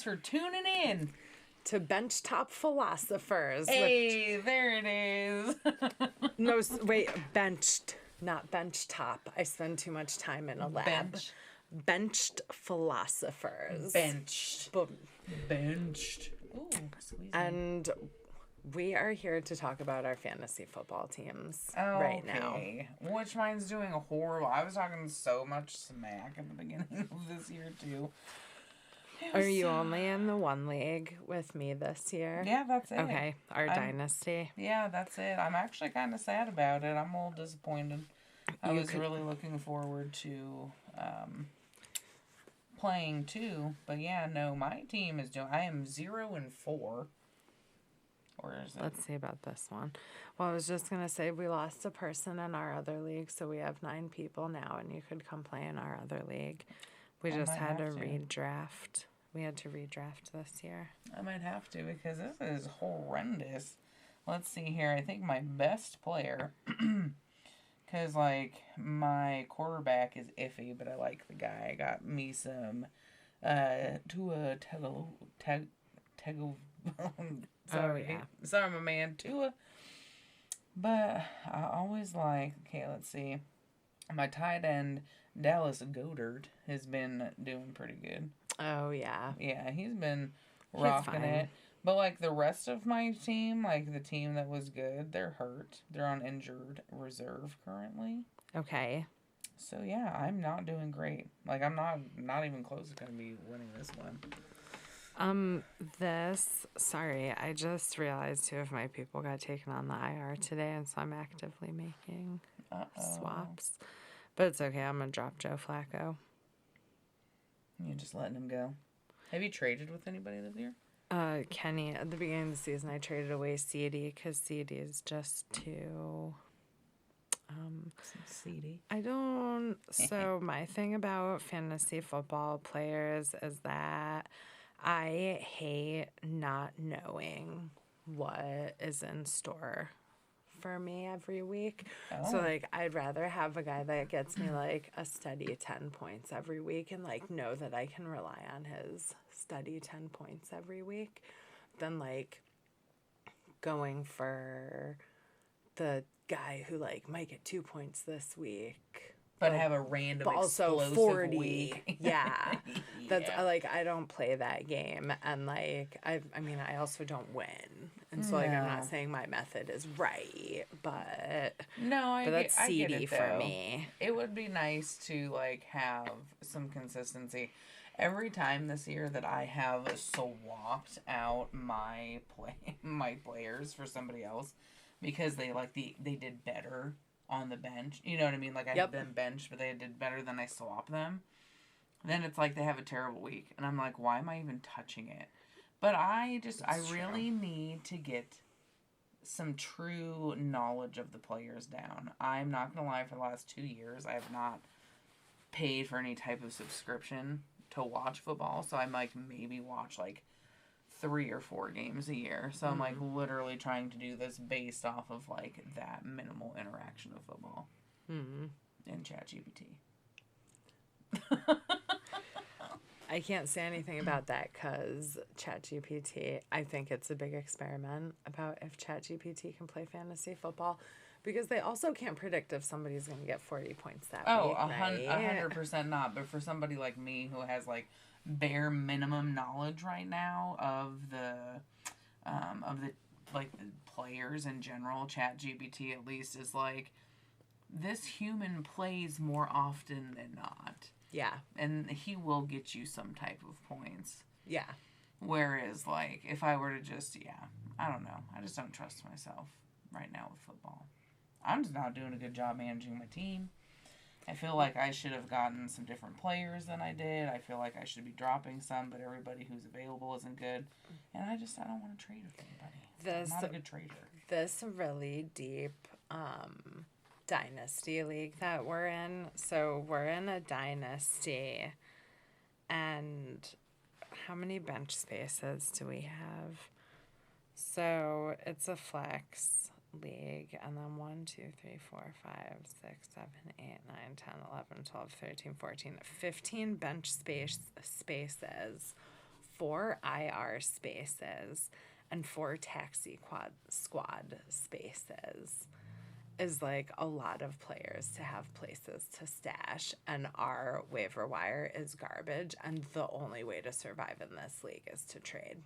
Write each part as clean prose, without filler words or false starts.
Thanks for tuning in to Benchtop Philosophers. Hey, there it is. No, wait, benched, not benchtop. I spend too much time in a lab. Benched Philosophers. Benched. Benched. Ooh, squeeze and we are here to talk about our fantasy football teams right now. Which mine's doing a horrible. I was talking so much smack at the beginning of this year, too. Are you only in the one league with me this year? Yeah, that's it. Okay, our dynasty. Yeah, that's it. I'm actually kind of sad about it. I'm a little disappointed. I was really looking forward to playing too. But yeah, no, my team is doing... I am 0-4. Or is it? Let's see about this one. Well, I was just going to say we lost a person in our other league, so we have 9 people now, and you could come play in our other league. We just had to redraft. We had to redraft this year. I might have to because this is horrendous. Let's see here. I think my best player, because, like, my quarterback is iffy, but I like the guy. I got me some Tua Sorry, my man, Tua. But I always like, okay, let's see. My tight end, Dallas Goedert, has been doing pretty good. Oh, yeah. Yeah, he's been rocking it. But, like, the rest of my team, like, the team that was good, they're hurt. They're on injured reserve currently. Okay. So, yeah, I'm not doing great. Like, I'm not even close to going to be winning this one. Sorry, I just realized 2 of my people got taken on the IR today, and so I'm actively making swaps. But it's okay, I'm going to drop Joe Flacco. You're just letting him go. Have you traded with anybody this year? Kenny, at the beginning of the season, I traded away CD because CD is just too... CD. So my thing about fantasy football players is that I hate not knowing what is in store for me every week. So, like, I'd rather have a guy that gets me, like, a steady 10 points every week and, like, know that I can rely on his steady 10 points every week than, like, going for the guy who, like, might get 2 points this week. But have a random but also explosive 40 week. Yeah. That's like, I don't play that game, and like I mean I also don't win. And so like I'm not saying my method is right, but that's seedy for me. It would be nice to like have some consistency. Every time this year that I have swapped out my players for somebody else because they did better on the bench. You know what I mean? Like, I had them benched, but they did better than I swapped them. Then it's like they have a terrible week. And I'm like, why am I even touching it? But I really need to get some true knowledge of the players down. I'm not going to lie, for the last 2 years, I have not paid for any type of subscription to watch football. So I might maybe watch, like, 3 or 4 games a year. So I'm like literally trying to do this based off of like that minimal interaction of football in ChatGPT. I can't say anything about that because ChatGPT, I think it's a big experiment about if ChatGPT can play fantasy football because they also can't predict if somebody's going to get 40 points that week. 100% not. But for somebody like me who has like bare minimum knowledge right now of the like the players in general, ChatGPT at least is like, this human plays more often than not. Yeah. And he will get you some type of points. Yeah. Whereas like if I were to just I don't know. I just don't trust myself right now with football. I'm just not doing a good job managing my team. I feel like I should have gotten some different players than I did. I feel like I should be dropping some, but everybody who's available isn't good. And I don't want to trade with anybody. I'm not a good trader. This really deep dynasty league that we're in. So we're in a dynasty. And how many bench spaces do we have? So it's a flex league, and then 1, 2, 3, 4, 5, 6, 7, 8, 9, 10, 11, 12, 13, 14, 15 bench spaces 4 IR spaces and 4 squad spaces is like a lot of players to have places to stash, and our waiver wire is garbage, and the only way to survive in this league is to trade.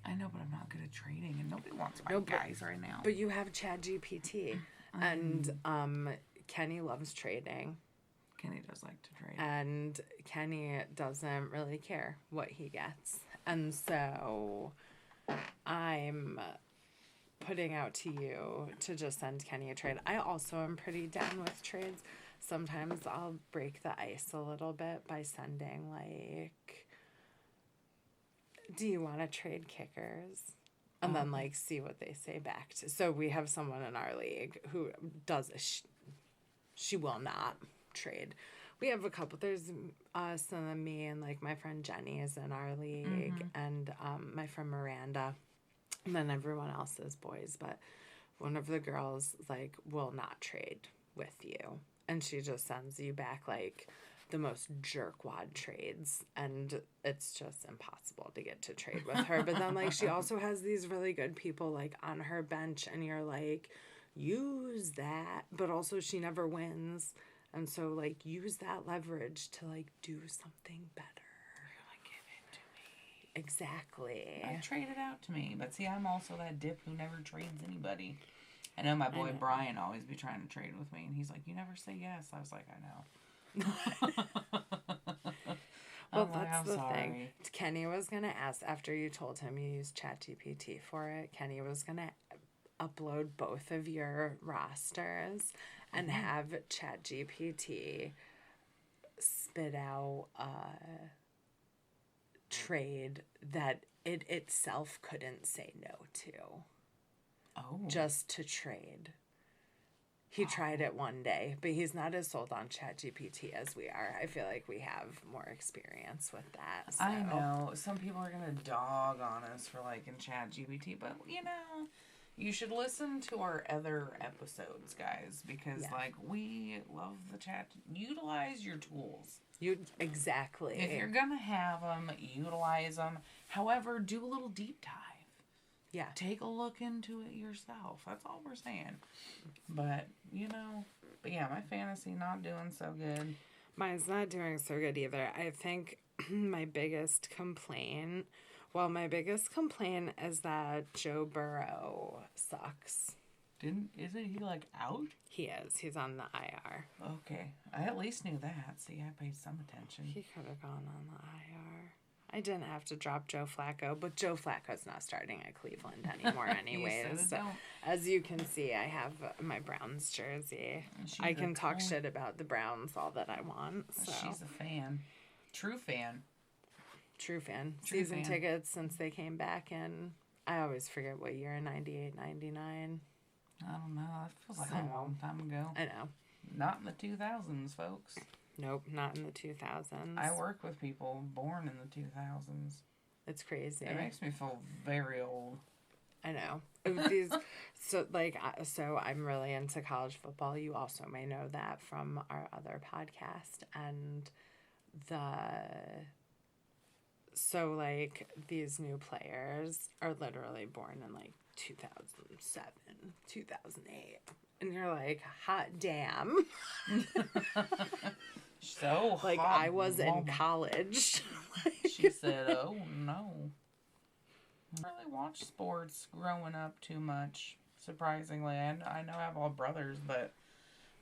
I know, but I'm not good at trading, and nobody wants my guys right now. But you have ChatGPT, and Kenny loves trading. Kenny does like to trade. And Kenny doesn't really care what he gets. And so I'm putting out to you to just send Kenny a trade. I also am pretty down with trades. Sometimes I'll break the ice a little bit by sending, like, do you want to trade kickers? And then, like, see what they say back to. So we have someone in our league who does she will not trade. We have a couple. There's us and then me and, like, my friend Jenny is in our league, and my friend Miranda, and then everyone else is boys. But one of the girls, like, will not trade with you, and she just sends you back, like, the most jerkwad trades, and it's just impossible to get to trade with her. But then, like, she also has these really good people, like, on her bench, and you're like, use that, but also she never wins. And so, like, use that leverage to, like, do something better. You're like, give it to me. Exactly. Trade it out to me. But see, I'm also that dip who never trades anybody. I know my boy Brian always be trying to trade with me, and he's like, you never say yes. I was like, I know. Well, that's the thing. Kenny was going to ask, after you told him you used ChatGPT for it, Kenny was going to upload both of your rosters and have ChatGPT spit out a trade that it itself couldn't say no to. Oh. Just to trade. He tried it one day, but he's not as sold on ChatGPT as we are. I feel like we have more experience with that. So. I know. Some people are going to dog on us for liking ChatGPT, but, you know, you should listen to our other episodes, guys, because, like, we love the chat. Utilize your tools. Exactly. If you're going to have them, utilize them. However, do a little deep dive. Yeah. Take a look into it yourself. That's all we're saying. But, you know, my fantasy not doing so good. Mine's not doing so good either. I think my biggest complaint is that Joe Burrow sucks. Isn't he, like, out? He is. He's on the IR. Okay. I at least knew that. See, I paid some attention. He could have gone on the IR. I didn't have to drop Joe Flacco, but Joe Flacco's not starting at Cleveland anymore anyways. So, as you can see, I have my Browns jersey. I can talk shit about the Browns all that I want. So. She's a fan. True fan. Season tickets since they came back in, I always forget what year, 98, 99. I don't know. That feels like a long time ago. I know. Not in the 2000s, folks. Nope, not in the 2000s. I work with people born in the 2000s. It's crazy. It makes me feel very old. I know. So I'm really into college football. You also may know that from our other podcast. And these new players are literally born in, like, 2007, 2008. And you're like, hot damn. So like, hot, I was in college. She said, oh, no. I didn't really watch sports growing up too much, surprisingly. I know I have all brothers, but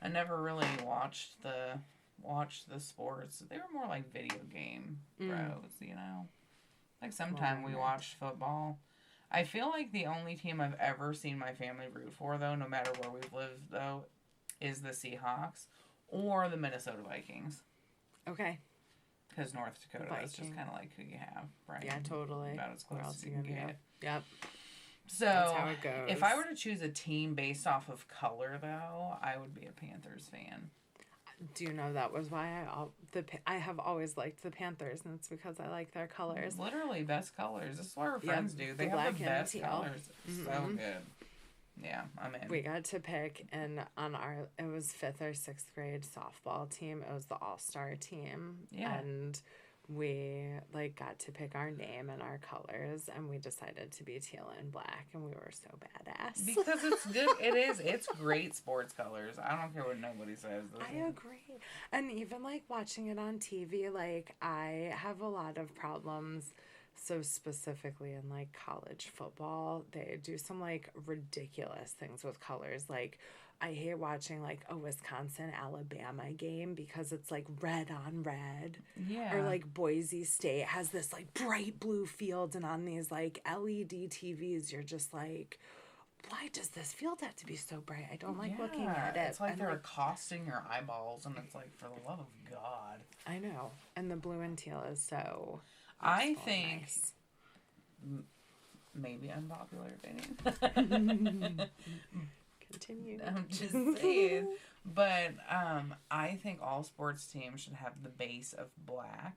I never really watched the sports. They were more like video game bros, you know? Like, sometime we watched football. I feel like the only team I've ever seen my family root for, though, no matter where we've lived, though, is the Seahawks or the Minnesota Vikings. Okay. Because North Dakota is just kind of like who you have, right? Yeah, totally. About as close as you can get. Yep. So, that's how it goes. If I were to choose a team based off of color, though, I would be a Panthers fan. Do you know that was why I have always liked the Panthers, and it's because I like their colors. Literally best colors. This is what our friends do. They have the best colors. So good. Yeah, I'm in. We got to pick, and it was 5th or 6th grade softball team. It was the all-star team. Yeah. And we like got to pick our name and our colors, and we decided to be teal and black, and we were so badass. Because it's good. It is. It's great sports colors. I don't care what nobody says. I agree. And even like watching it on TV, like I have a lot of problems. So specifically in like college football, they do some like ridiculous things with colors. Like I hate watching like a Wisconsin Alabama game because it's like red on red. Yeah. Or like Boise State has this like bright blue field, and on these like LED TVs you're just like, why does this field have to be so bright? I don't like looking at it. It's like and they're accosting your eyeballs, and it's like, for the love of God. I know. And the blue and teal is so I think nice. Maybe unpopular opinion. Continue. I'm just saying. But I think all sports teams should have the base of black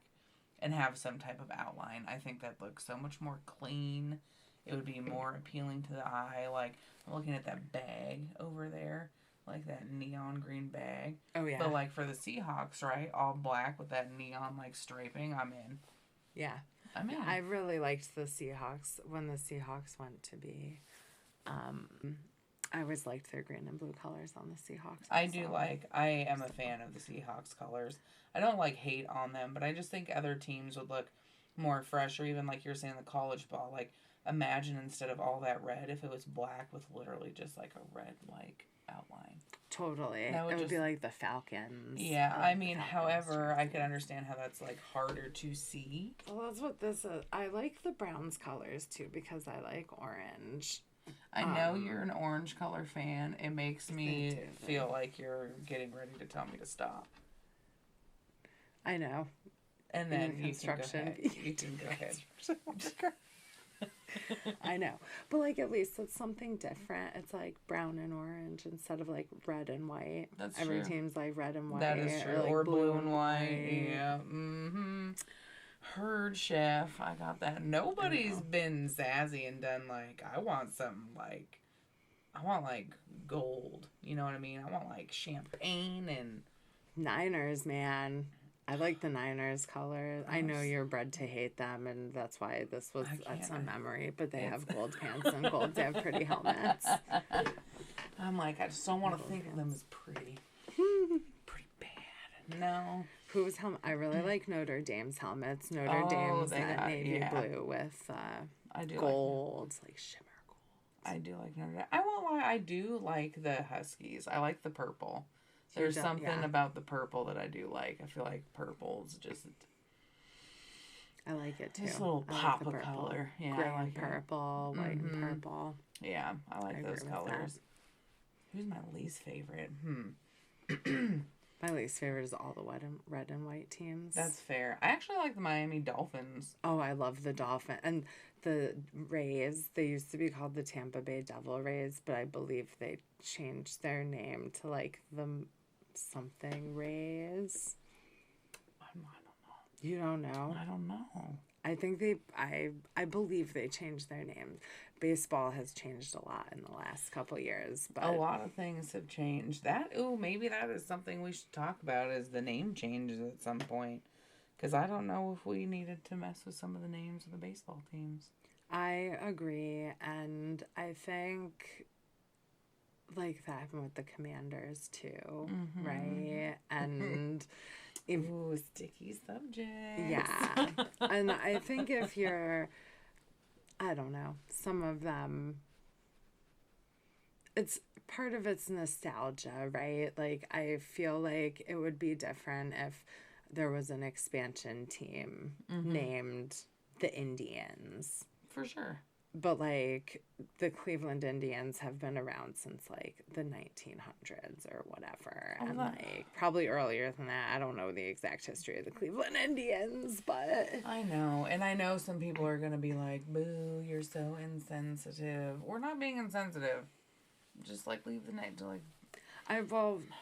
and have some type of outline. I think that looks so much more clean. It would be more appealing to the eye. Like, I'm looking at that bag over there. Like that neon green bag. Oh, yeah. But like for the Seahawks, right? All black with that neon like striping. I'm in. Yeah. I'm in. I really liked the Seahawks when the Seahawks went to be. I always liked their green and blue colors on the Seahawks. I am a fan of the Seahawks colors. I don't like hate on them, but I just think other teams would look more fresh, or even like you're saying the college ball. Like, imagine instead of all that red, if it was black with literally just like a red like outline. Totally. It would be like the Falcons. Yeah, I mean, however, I could understand how that's like harder to see. Well, that's what this is. I like the Browns colors too because I like orange. I know you're an orange color fan. It makes me feel like you're getting ready to tell me to stop. I know. And then you can go ahead. You can go ahead. I know. But like at least it's something different. It's like brown and orange instead of like red and white. That's Every true. team's like red and white. That is true. Or, like, or blue and white. Yeah. Mm-hmm. Heard, chef. I got that. Nobody's been sassy and done like, I want like gold. You know what I mean? I want like champagne and Niners, man. I like the Niners color. I know you're bred to hate them, and that's why that's a memory. But they have gold pants and gold. They have pretty helmets. I'm like, I just don't want to think of them as pretty. Pretty bad. No. Whose helmet? I really like Notre Dame's helmets. Notre Dame's that navy blue with gold, like shimmer gold. I do like Notre Dame. I won't lie, I do like the Huskies. I like the purple. There's something about the purple that I do like. I feel like purple's just... I like it too. Just a little pop of color. Yeah, gray I like and purple, white and purple. Yeah, I like those colors. Who's my least favorite? My least favorite is all the red and white teams. That's fair. I actually like the Miami Dolphins. Oh, I love the Dolphin. And the Rays, they used to be called the Tampa Bay Devil Rays, but I believe they changed their name to like the something Rays. I don't know. You don't know? I don't know. I think I believe they changed their name. Baseball has changed a lot in the last couple years, but a lot of things have changed. Maybe that is something we should talk about, is the name changes at some point. Because I don't know if we needed to mess with some of the names of the baseball teams. I agree, and I think like that happened with the Commanders too, right? And sticky subject. Yeah. And I think if you're, I don't know, some of them, it's part of it's nostalgia, right? Like, I feel like it would be different if there was an expansion team named the Indians. For sure. But, like, the Cleveland Indians have been around since, like, the 1900s or whatever. And, like, probably earlier than that. I don't know the exact history of the Cleveland Indians, but... I know. And I know some people are going to be like, boo, you're so insensitive. We're not being insensitive. Just, like, leave the night to, like...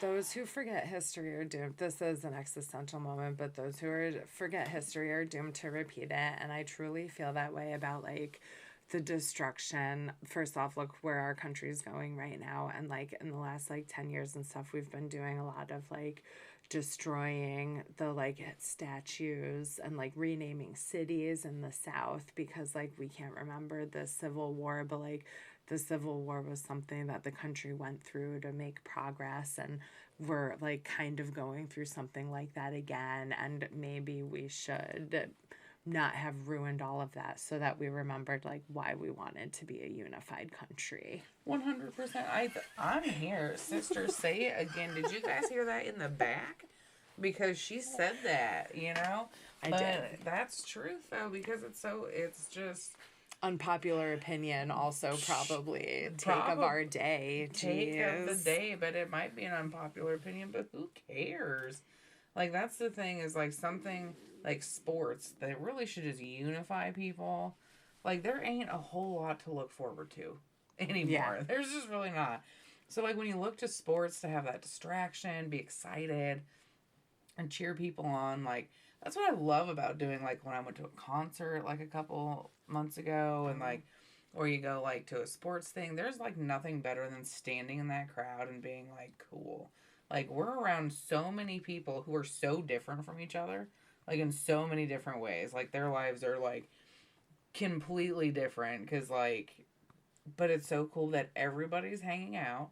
those who forget history are doomed. This is an existential moment, but those who forget history are doomed to repeat it. And I truly feel that way about, like... the destruction. First off, look where our country's going right now, and like in the last like 10 years and stuff, we've been doing a lot of like destroying the like statues and like renaming cities in the South because like we can't remember the Civil War, but like the Civil War was something that the country went through to make progress, and we're like kind of going through something like that again, and maybe we should not have ruined all of that so that we remembered like why we wanted to be a unified country. 100%. I'm here. Sister, say it again. Did you guys hear that in the back? Because she said that, you know? I but did. That's truth, though, because it's just... Unpopular opinion, also probably take of our day. Take of the Jeez. day, but it might be an unpopular opinion, but who cares? Like, that's the thing, is like something like sports that really should just unify people. Like, there ain't a whole lot to look forward to anymore. Yeah. There's just really not. So, like, when you look to sports to have that distraction, be excited, and cheer people on, like, that's what I love about doing, like, when I went to a concert, like, a couple months ago, and, like, or you go, like, to a sports thing, there's, like, nothing better than standing in that crowd and being, like, cool. Like, we're around so many people who are so different from each other, like, in so many different ways. Like, their lives are, like, completely different, because, like, but it's so cool that everybody's hanging out,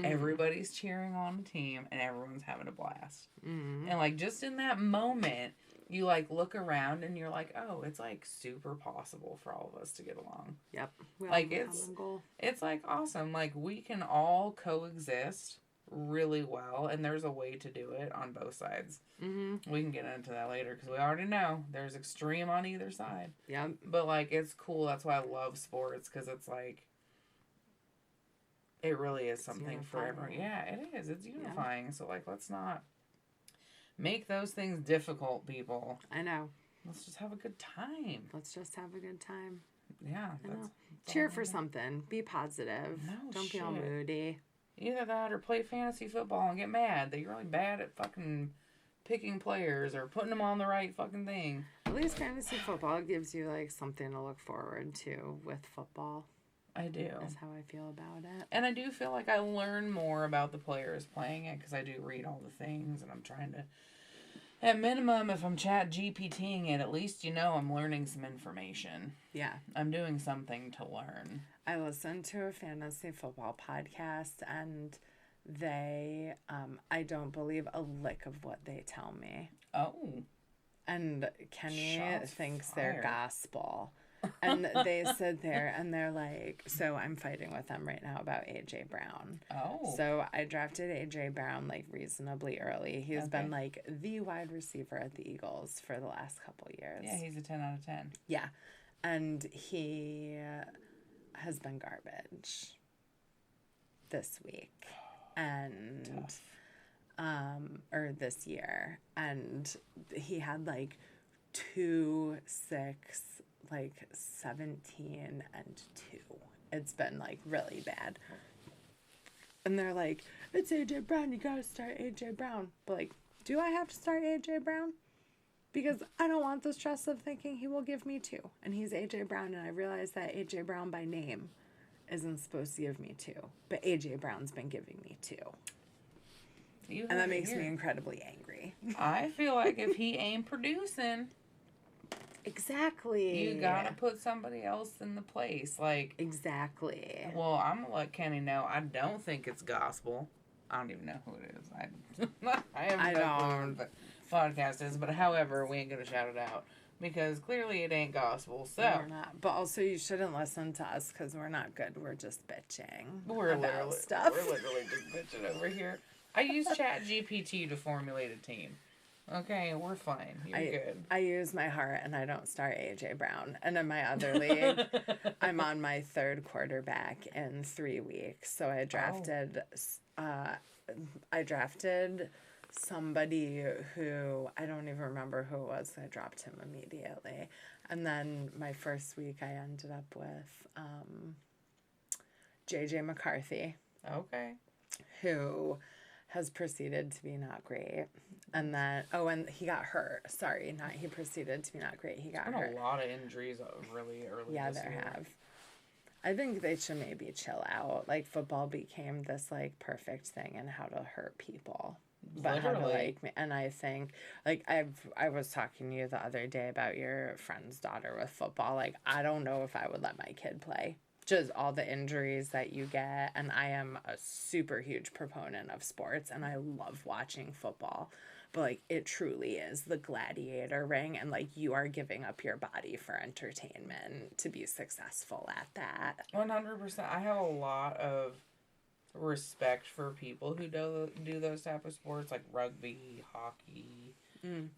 everybody's cheering on the team, and everyone's having a blast. And, like, just in that moment, you, like, look around, and you're like, oh, it's, like, super possible for all of us to get along. Yep. Like, it's, like, awesome. Like, we can all coexist really well, and there's a way to do it on both sides. We can get into that later, because we already know there's extreme on either side. Yep. But, like, it's cool. That's why I love sports, because it's, like, it really is something for everyone. Yeah, it is. It's unifying. Yeah. So, like, let's not make those things difficult, people. I know. Let's just have a good time. Let's just have a good time. Yeah. Cheer for something. Be positive. Don't be all moody. Either that or play fantasy football and get mad that you're really bad at fucking picking players or putting them on the right fucking thing. At least fantasy football gives you, like, something to look forward to with football. I do. That's how I feel about it. And I do feel like I learn more about the players playing it, because I do read all the things, and I'm trying to, at minimum, if I'm chat GPTing it, at least, you know, I'm learning some information. Yeah. I'm doing something to learn. I listened to a fantasy football podcast, and they, I don't believe a lick of what they tell me. Oh. And Kenny thinks fired. they're gospel. And they sit there and they're like, so I'm fighting with them right now about AJ Brown. Oh. So I drafted AJ Brown like reasonably early. He's been like the wide receiver at the Eagles for the last couple years. Yeah, he's a 10 out of 10. Yeah. And he has been garbage this week. And or this year. And he had like 2, 6, like 17 and 2. It's been like really bad. And they're like, it's AJ Brown, you gotta start AJ Brown. But like, do I have to start AJ Brown? Because I don't want the stress of thinking he will give me 2. And he's AJ Brown, and I realize that AJ Brown by name isn't supposed to give me 2. But AJ Brown's been giving me 2. And that makes me incredibly angry. I feel like if he ain't producing... Exactly. You gotta put somebody else in the place. Like, exactly. Well, I'm gonna let Kenny know I don't think it's gospel. I don't even know who it is. I have no clue what the podcast is, but however, we ain't gonna shout it out. Because clearly it ain't gospel, so. We're not. But also, you shouldn't listen to us because we're not good. We're just bitching We're about literally, stuff. We're literally just bitching over here. I use Chat GPT to formulate a team. Okay, we're fine. You're good. I use my heart and I don't start AJ Brown. And in my other league, I'm on my 3rd quarterback in 3 weeks. So I drafted somebody who I don't even remember who it was. I dropped him immediately. And then my first week I ended up with JJ McCarthy. Okay. Who has proceeded to be not great. And then, and he got hurt. Sorry, he proceeded to be not great. He got hurt. There's been a lot of injuries really early Yeah, this there year. have. I think they should maybe chill out. Like, football became this, like, perfect thing in how to hurt people. but how to Literally. like me. And I think, like, I was talking to you the other day about your friend's daughter with football. Like, I don't know if I would let my kid play. Just all the injuries that you get. And I am a super huge proponent of sports, and I love watching football. But, like, it truly is the gladiator ring, and, like, you are giving up your body for entertainment to be successful at that. 100%. I have a lot of respect for people who do those type of sports, like rugby, hockey,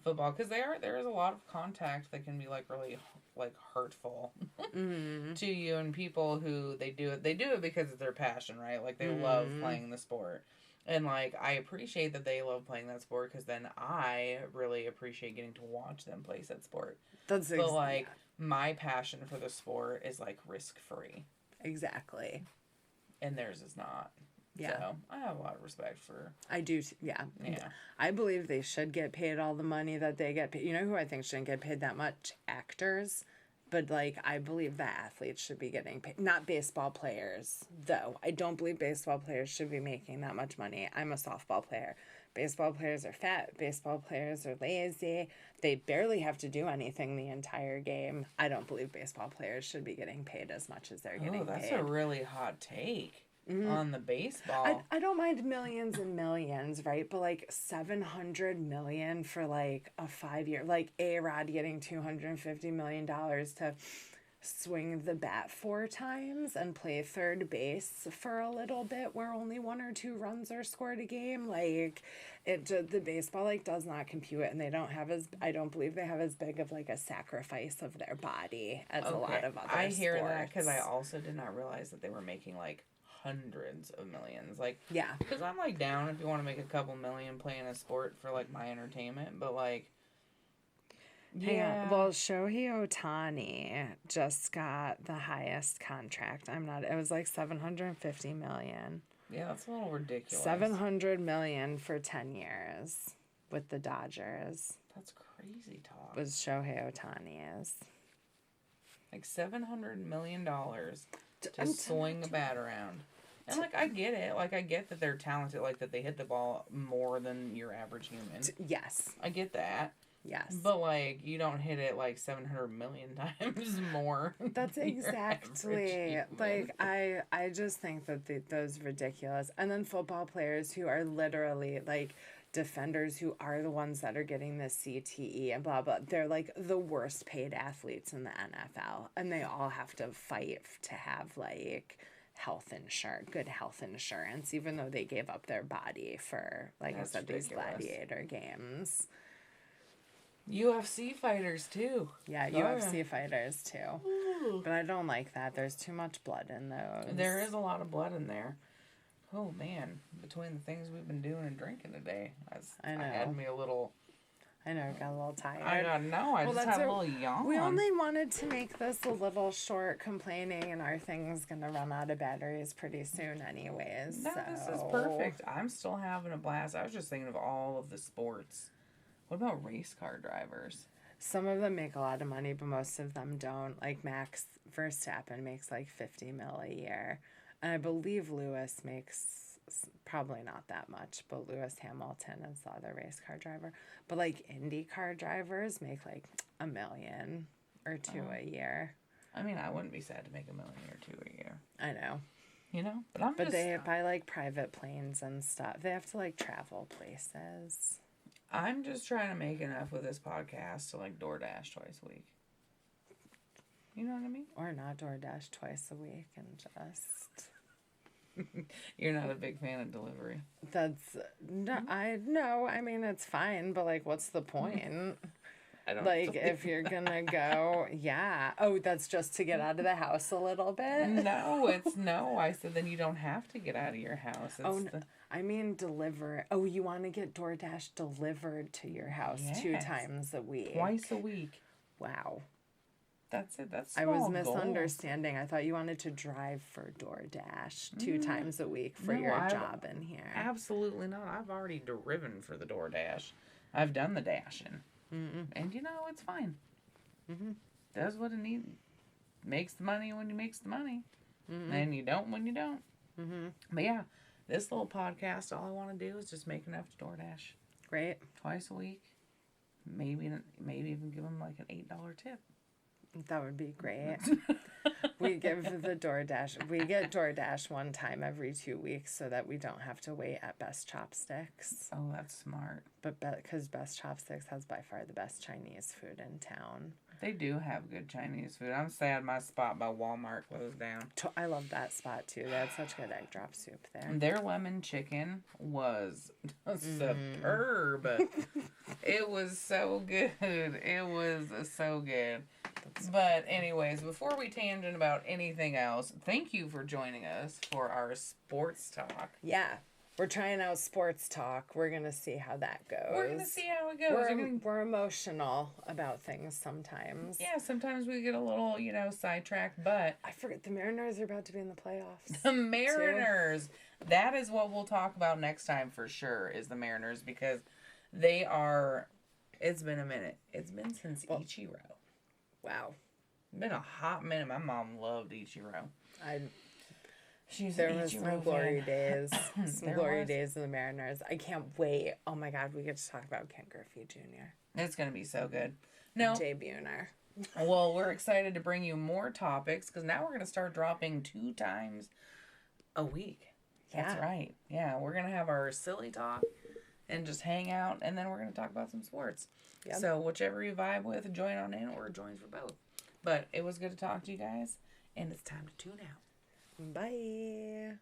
football, because there is a lot of contact that can be like really like hurtful to you, and people who they do it because it's their passion, right? Like they love playing the sport. And, like, I appreciate that they love playing that sport, because then I really appreciate getting to watch them play said sport. But, like, my passion for the sport is, like, risk-free. Exactly. And theirs is not. Yeah. So, I have a lot of respect for... I do, yeah. Yeah. I believe they should get paid all the money that they get paid. You know who I think shouldn't get paid that much? Actors. But, like, I believe that athletes should be getting paid. Not baseball players, though. I don't believe baseball players should be making that much money. I'm a softball player. Baseball players are fat. Baseball players are lazy. They barely have to do anything the entire game. I don't believe baseball players should be getting paid as much as they're getting paid. That's a really hot take on the baseball. I don't mind millions and millions, right? But like 700 million for like a 5-year, like A-Rod getting $250 million to swing the bat 4 times and play third base for a little bit where only 1 or 2 runs are scored a game. Like the baseball like does not compute, and they don't have I don't believe they have as big of like a sacrifice of their body as a lot of other I hear sports. that because I also did not realize that they were making like hundreds of millions. Like, yeah, because I'm like down if you want to make a couple million playing a sport for like my entertainment, but like, yeah. Well, Shohei Ohtani just got the highest contract. It was like $750 million. Yeah, that's a little ridiculous. $700 million for 10 years with the Dodgers. That's crazy talk. Was Shohei Ohtani's. Like $700 million to swing a bat around. And, like, I get it. Like, I get that they're talented, like, that they hit the ball more than your average human. Yes. I get that. Yes. But, like, you don't hit it, like, 700 million times more. That's exactly. Like, I just think that those ridiculous. And then football players who are literally, like, defenders who are the ones that are getting the CTE and blah, blah. They're, like, the worst paid athletes in the NFL. And they all have to fight to have, like... good health insurance, even though they gave up their body for, like I said, ridiculous. These gladiator games. UFC fighters too. Yeah, UFC fighters too. Ooh. But I don't like that. There's too much blood in those. There is a lot of blood in there. Oh man, between the things we've been doing and drinking today, I had me a little. I know, got a little tired. I just had a little yawn. We only wanted to make this a little short complaining, and our thing's going to run out of batteries pretty soon anyways. No, this is perfect. I'm still having a blast. I was just thinking of all of the sports. What about race car drivers? Some of them make a lot of money, but most of them don't. Like Max Verstappen makes like $50 million a year. And I believe Lewis makes... probably not that much, but Lewis Hamilton is the other race car driver. But like IndyCar drivers make like $1 million or $2 million a year. I mean, I wouldn't be sad to make $1 million or $2 million a year. I know. You know, but they buy like private planes and stuff. They have to like travel places. I'm just trying to make enough with this podcast to like DoorDash twice a week. You know what I mean? Or not DoorDash twice a week and just... You're not a big fan of delivery. That's no. I mean, it's fine, but like, what's the point? I don't like if you're gonna go, yeah. Oh, that's just to get out of the house a little bit. No. I said then you don't have to get out of your house. I mean deliver. Oh, you want to get DoorDash delivered to your house 2 times a week, twice a week. Wow. That's it. That's I was misunderstanding. Goals. I thought you wanted to drive for DoorDash 2 times a week for your job in here. Absolutely not. I've already driven for the DoorDash. I've done the dashing. And you know, it's fine. Does what it needs. Makes the money when you makes the money. And you don't when you don't. But yeah, This little podcast, all I want to do is just make enough to DoorDash Great. twice a week. Maybe even give them like an $8 tip. That would be great. We get DoorDash one time every 2 weeks so that we don't have to wait at Best Chopsticks. Oh, that's smart. But because Best Chopsticks has by far the best Chinese food in town. They do have good Chinese food. I'm sad my spot by Walmart closed down. I love that spot too. They had such good egg drop soup there. Their lemon chicken was superb. It was so good. It was so good. But anyways, before we tangent about anything else, thank you for joining us for our sports talk. Yeah. We're trying out sports talk. We're going to see how that goes. We're going to see how it goes. We're emotional about things sometimes. Yeah, sometimes we get a little, sidetracked, but... I forget, the Mariners are about to be in the playoffs. The Mariners! Too. That is what we'll talk about next time for sure, is the Mariners, because they are... It's been a minute. It's been since Ichiro. Wow. It's been a hot minute. My mom loved Ichiro. There was some glory days. Some glory days of the Mariners. I can't wait. Oh my God, we get to talk about Ken Griffey Jr. It's going to be so good. No. Jay Buhner. Well, we're excited to bring you more topics because now we're going to start dropping 2 times a week. That's right. Yeah, we're going to have our silly talk and just hang out, and then we're going to talk about some sports. Yep. So whichever you vibe with, join on in or join for both. But it was good to talk to you guys, and it's time to tune out. Bye.